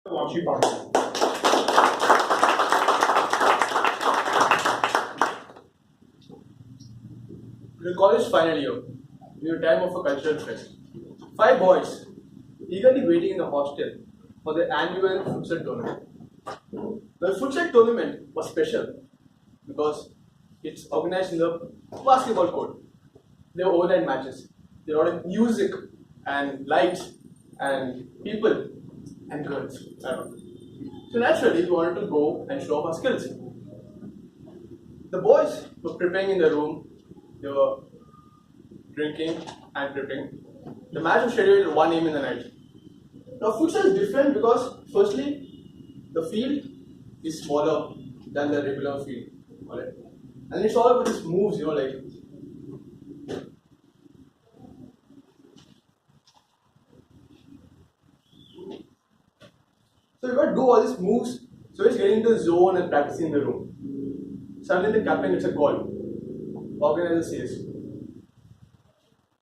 Vamshi part. The college final year, near time of a cultural fest. Five boys eagerly waiting in the hostel for the annual futsal tournament. The futsal tournament was special because it's organized in the basketball court. There were overnight matches. There were music and lights and people and girls around. So naturally, we wanted to go and show off our skills. The boys were preparing in the room. They were drinking and preparing. The match was scheduled at 1 a.m. in the night. Now, futsal is different because, firstly, the field is smaller than the regular field. Alright? And it's all about these moves, like. So, you got to do all these moves. So, it's getting into the zone and practicing in the room. Suddenly, the captain gets a call. Organizer says,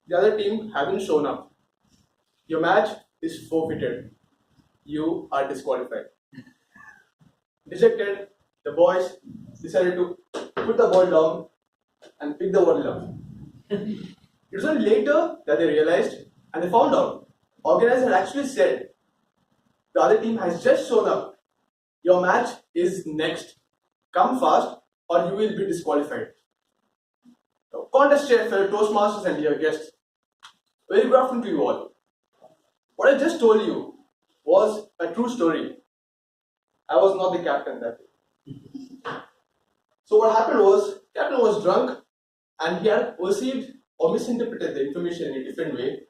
the other team haven't shown up. Your match is forfeited. You are disqualified. Dejected, the boys decided to put the ball down and pick the ball up. It was only later that they realized and they found out. Organizer had actually said, the other team has just shown up. Your match is next. Come fast or you will be disqualified. So, contest chair, fellow Toastmasters and dear guests. Very good afternoon to you all. What I just told you was a true story. I was not the captain that day. So what happened was, captain was drunk and he had perceived or misinterpreted the information in a different way,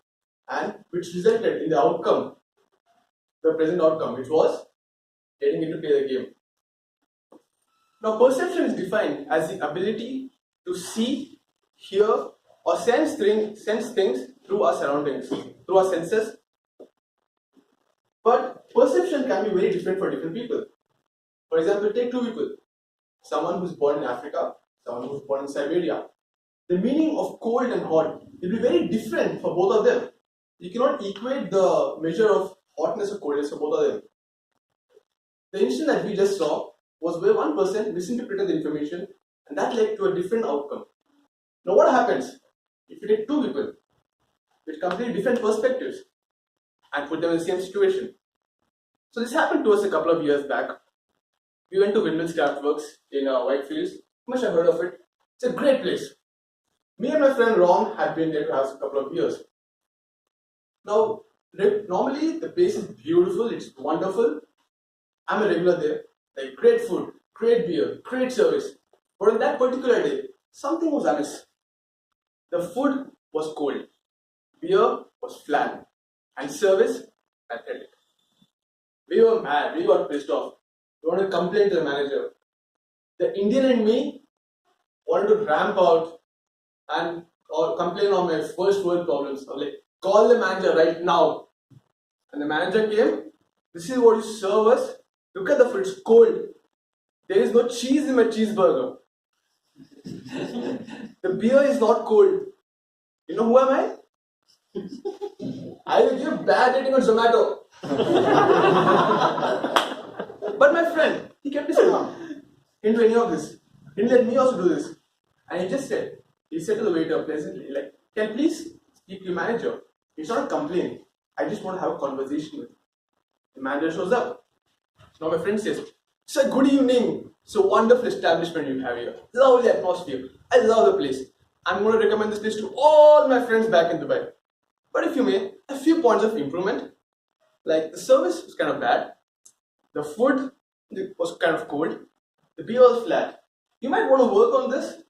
and which resulted in the outcome, the present outcome, which was getting him to play the game. Now perception is defined as the ability to see, hear or sense things through our surroundings, through our senses. But perception can be very different for different people. For example, take two people. Someone who's born in Africa, someone who's born in Siberia. The meaning of cold and hot will be very different for both of them. You cannot equate the measure of hotness or coldness for both of them. The incident that we just saw was where one person misinterpreted the information and that led to a different outcome. Now what happens if you take two people with completely different perspectives and put them in the same situation? So this happened to us a couple of years back. We went to Windmills Craftworks in Whitefields. You must have heard of it. It's a great place. Me and my friend Ron had been there to have a couple of years. Now, normally the place is beautiful, it's wonderful. I'm a regular there. Like great food, great beer, great service. But on that particular day, something was amiss. The food was cold, beer was flat, and service pathetic. We were mad, we got pissed off. We wanted to complain to the manager. The Indian in me wanted to ramp out and or complain on my first world problems. I was like, call the manager right now. And the manager came. This is what you serve us. Look at the food, it's cold. There is no cheese in my cheeseburger. The beer is not cold. You know who am I? I will give bad rating on Zomato. But my friend, he kept his calm. He didn't do any of this. He didn't let me also do this. And he said to the waiter pleasantly, like, can I please speak to your manager? It's not a complaint. I just want to have a conversation with him. The manager shows up. Now my friend says, sir, good evening. It's a wonderful establishment you have here. Lovely atmosphere. I love the place. I'm going to recommend this place to all my friends back in Dubai. But if you may, a few points of improvement. Like the service was kind of bad. The food was kind of cold. The beer was flat. You might want to work on this.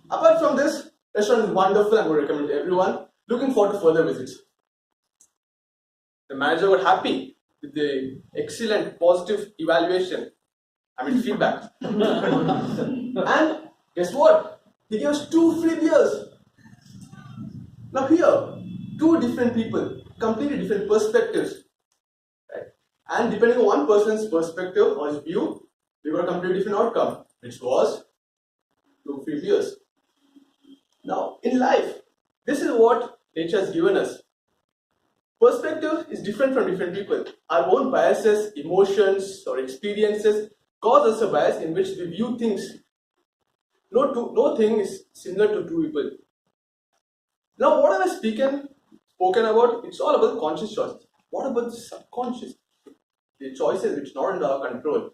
Apart from this, restaurant is wonderful. I'm going to recommend it to everyone. Looking forward to further visits. The manager was happy with the excellent positive evaluation. Feedback. And guess what? He gave us 2 free beers. Now here, 2 different people, completely different perspectives. Right? And depending on one person's perspective or his view, we got a completely different outcome, which was 2 free beers. Now, in life, this is what nature has given us. Perspective is different from different people. Our own biases, emotions, or experiences cause us a bias in which we view things. No thing is similar to two people. Now, what have I spoken about? It's all about conscious choice. What about the subconscious? The choices which are not under our control.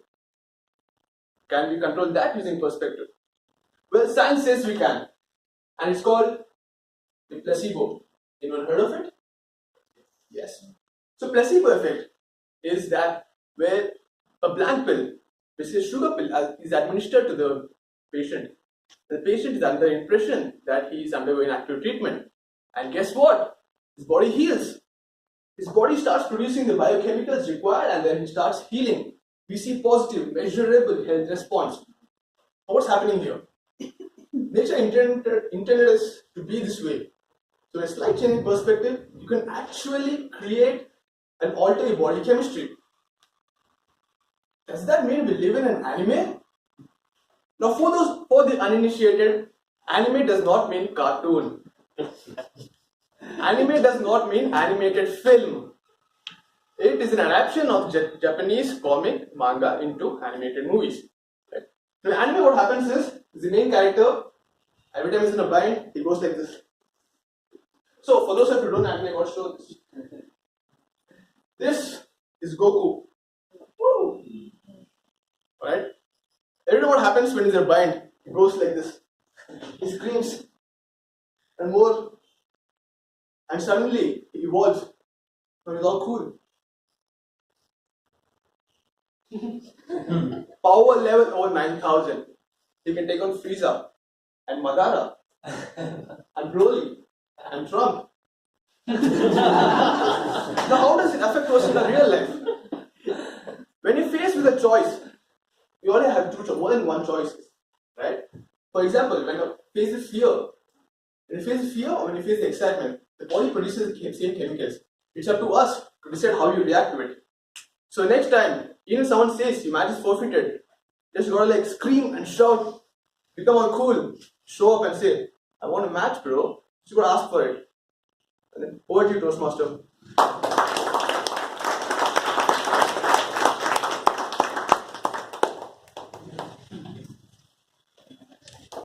Can we control that using perspective? Well, science says we can, and it's called the placebo. Anyone heard of it? Yes. So placebo effect is that where a blank pill, which is a sugar pill, is administered to the patient. The patient is under the impression that he is undergoing active treatment. And guess what? His body heals. His body starts producing the biochemicals required and then he starts healing. We see positive, measurable health response. What's happening here? Nature intended us to be this way. So a slight change in perspective, you can actually create and alter your body chemistry. Does that mean we live in an anime? Now for the uninitiated, anime does not mean cartoon. Anime does not mean animated film. It is an adaptation of Japanese comic manga into animated movies. Right? Now, in anime, what happens is the main character, every time he's in a bind, he goes like this. So, for those of you who don't know anime, I'll show this. This is Goku. Woo! Alright? Every time what happens when he's in a bind, he goes like this. He screams and more. And suddenly he evolves. So he's all cool. Power level over 9,000. He can take on Frieza and Madara and Broly and Trump. Now, how does it affect us in the real life? When you're faced with a choice, you only have more than one choice, right? For example, when you face the fear, or when you face the excitement, the body produces the same chemicals. It's up to us to decide how you react to it. So next time, even if someone says your match is forfeited, just gotta like scream and shout, become all cool, show up and say, I want a match, bro. You gotta ask for it. And then over to you, Toastmaster.